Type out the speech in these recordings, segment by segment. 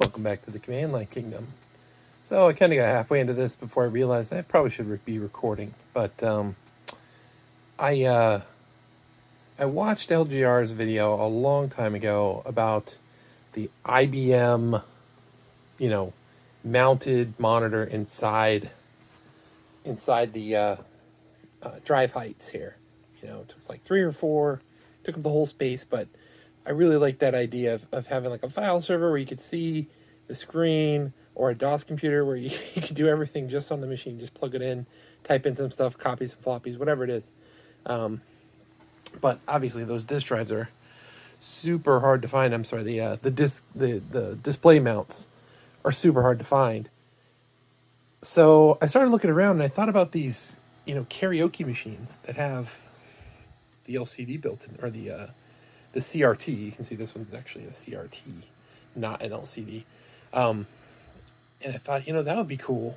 Welcome back to the Command Line Kingdom. So I kind of got halfway into this before I realized I probably should be recording. But I I watched LGR's video a long time ago about the IBM, mounted monitor inside the drive heights here. It took like 3 or 4, took up the whole space, but I really like that idea of having like a file server where you could see the screen, or a DOS computer where you could do everything just on the machine. Just plug it in, type in some stuff, copy some floppies, whatever it is. But obviously those disk drives are super hard to find. I'm sorry, the display mounts are super hard to find. So I started looking around and I thought about these, karaoke machines that have the LCD built in, or the CRT. You can see this one's actually a CRT, not an LCD. And I thought, that would be cool.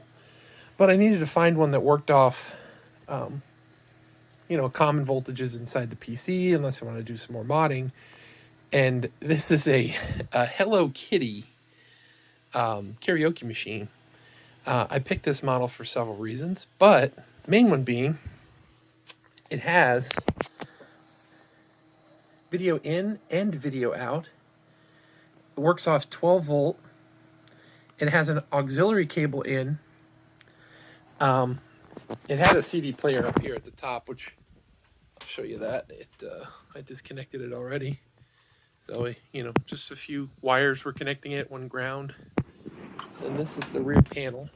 But I needed to find one that worked off, common voltages inside the PC, unless I want to do some more modding. And this is a Hello Kitty karaoke machine. I picked this model for several reasons, but the main one being it has video in and video out. It works off 12 volt. It has an auxiliary cable in. It had a CD player up here at the top, which I'll show you that. I disconnected it already. So, just a few wires were connecting it, one ground. And this is the rear panel.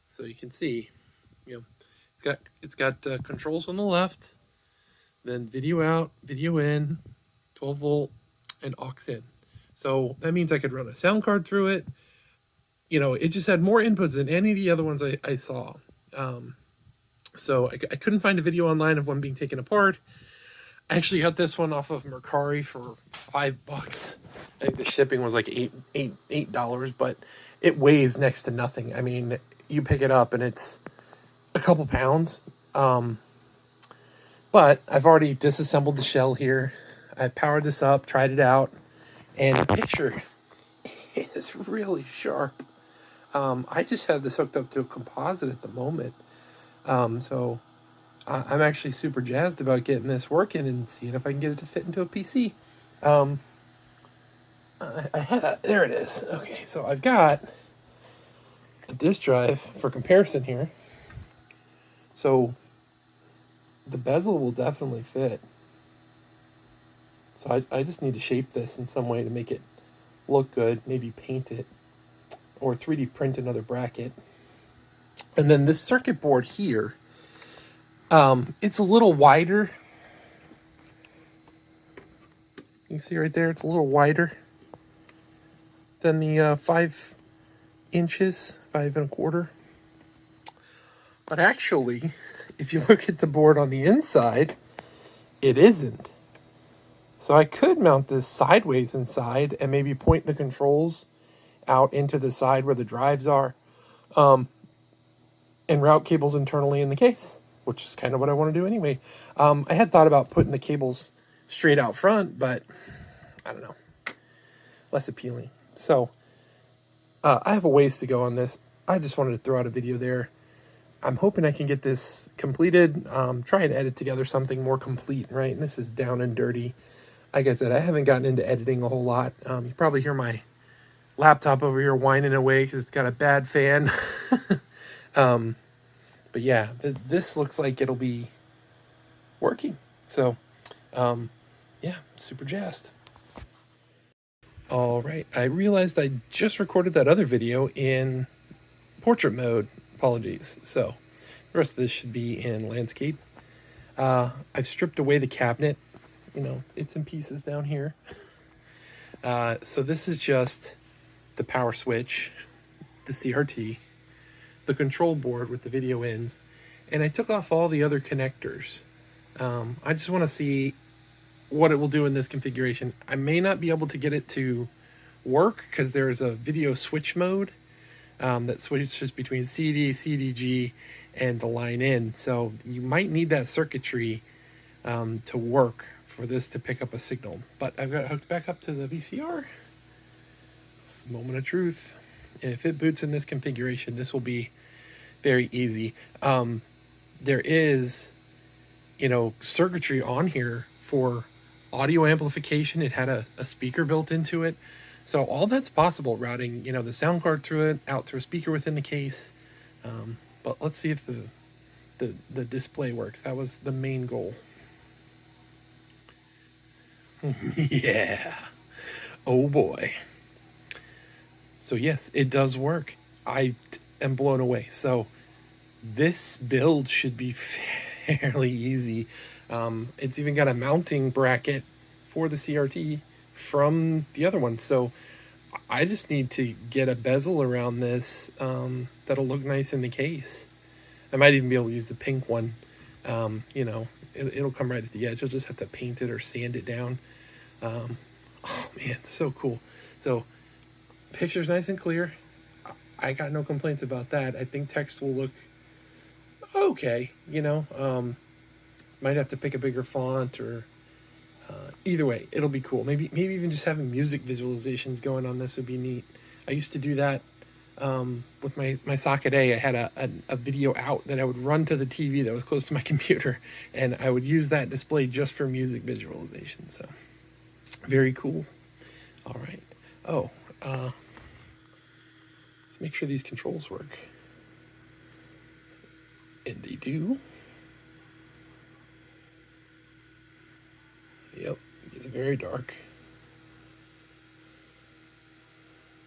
So you can see, it's got controls on the left, then video out, video in, 12 volt, and aux in. So that means I could run a sound card through it. It just had more inputs than any of the other ones I saw. So I couldn't find a video online of one being taken apart. I actually got this one off of Mercari for $5. I think the shipping was like $8, but it weighs next to nothing. I mean, you pick it up and it's a couple pounds. But I've already disassembled the shell here. I powered this up, tried it out, and the picture is really sharp. I just have this hooked up to a composite at the moment. So I'm actually super jazzed about getting this working and seeing if I can get it to fit into a PC. There it is. Okay, so I've got a disk drive for comparison here. So the bezel will definitely fit. So I just need to shape this in some way to make it look good, maybe paint it, or 3D print another bracket. And then this circuit board here, it's a little wider. You can see right there, it's a little wider than the 5 inches, 5 1/4. But actually, if you look at the board on the inside, it isn't. So I could mount this sideways inside and maybe point the controls out into the side where the drives are, and route cables internally in the case, which is kind of what I want to do anyway. I had thought about putting the cables straight out front, but I don't know, less appealing. So I have a ways to go on this. I just wanted to throw out a video there. I'm hoping I can get this completed, try and edit together something more complete, right? And this is down and dirty. Like I said, I haven't gotten into editing a whole lot. You probably hear my laptop over here whining away because it's got a bad fan. But yeah, this looks like it'll be working. So, yeah, super jazzed. All right, I realized I just recorded that other video in portrait mode. Apologies. So the rest of this should be in landscape. I've stripped away the cabinet. It's in pieces down here. So this is just the power switch, the CRT, the control board with the video ins, and I took off all the other connectors. I just want to see what it will do in this configuration. I may not be able to get it to work because there's a video switch mode that switches between CD, CDG, and the line in. So you might need that circuitry to work for this to pick up a signal. But I've got it hooked back up to the VCR. Moment of truth. If it boots in this configuration, this will be very easy. There is, circuitry on here for audio amplification. It had a speaker built into it. So all that's possible, routing, the sound card through it, out through a speaker within the case. But let's see if the display works. That was the main goal. Yeah. Oh boy. So yes, it does work. I am blown away. So this build should be fairly easy. It's even got a mounting bracket for the CRT from the other one. So I just need to get a bezel around this that'll look nice in the case. I might even be able to use the pink one. It'll come right at the edge. You'll just have to paint it or sand it down. Oh man, so cool. So picture's nice and clear. I got no complaints about that. I think text will look okay. Might have to pick a bigger font or either way, it'll be cool. Maybe even just having music visualizations going on this would be neat. I used to do that with my socket A. I had a video out that I would run to the TV that was close to my computer, and I would use that display just for music visualization. So very cool. All right. Oh, let's make sure these controls work. And they do. Yep, it's very dark.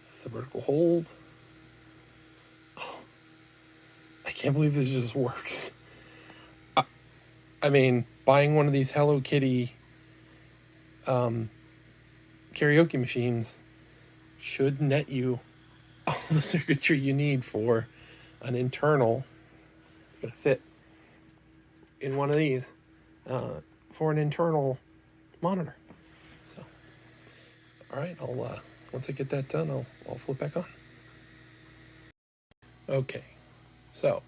That's the vertical hold. Oh, I can't believe this just works. I mean, buying one of these Hello Kitty karaoke machines should net you all the circuitry you need for an internal. It's going to fit in one of these for an internal monitor. So, all right, I'll once I get that done, I'll flip back on. Okay, so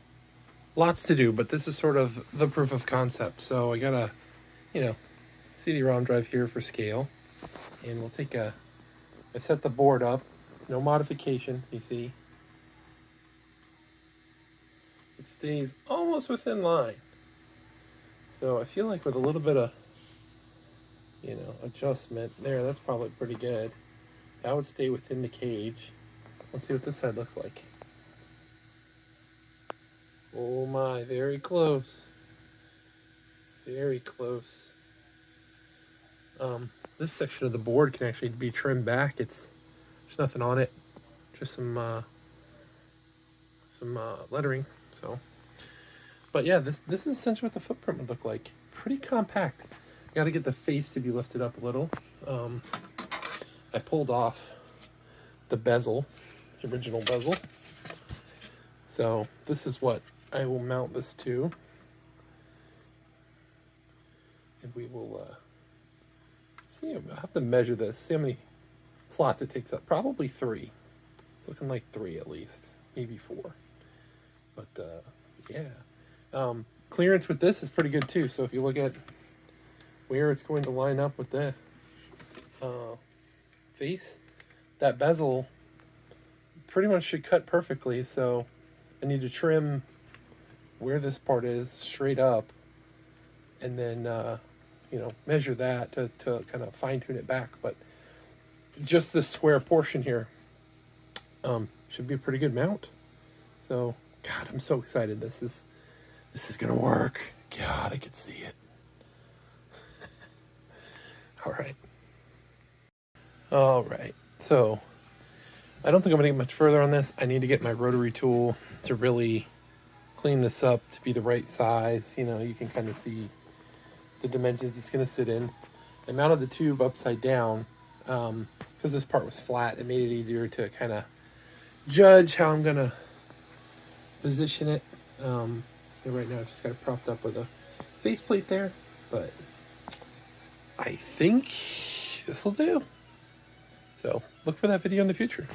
lots to do, but this is sort of the proof of concept. So I got a, CD-ROM drive here for scale, and we'll take I set the board up, no modification. You see, it stays almost within line. So I feel like with a little bit of adjustment there, that's probably pretty good. That would stay within the cage. Let's see what this side looks like. Oh my, very close. Very close. This section of the board can actually be trimmed back. There's nothing on it, just some lettering. So, but yeah, this is essentially what the footprint would look like. Pretty compact. Got to get the face to be lifted up a little. I pulled off the bezel, the original bezel. So this is what I will mount this to. And we will see. I'll have to measure this, see how many slots it takes up. Probably 3. It's looking like 3 at least, maybe 4. But yeah. Clearance with this is pretty good too. So if you look at where it's going to line up with the face, that bezel pretty much should cut perfectly. So I need to trim where this part is straight up, and then measure that to kind of fine tune it back. But just this square portion here should be a pretty good mount. So God, I'm so excited. This is gonna work. God, I could see it. All right. So I don't think I'm gonna get much further on this. I need to get my rotary tool to really clean this up to be the right size. You can kind of see the dimensions it's gonna sit in. I mounted the tube upside down because this part was flat. It made it easier to kind of judge how I'm gonna position it. And right now, I just got it propped up with a faceplate there, but I think this will do. So look for that video in the future.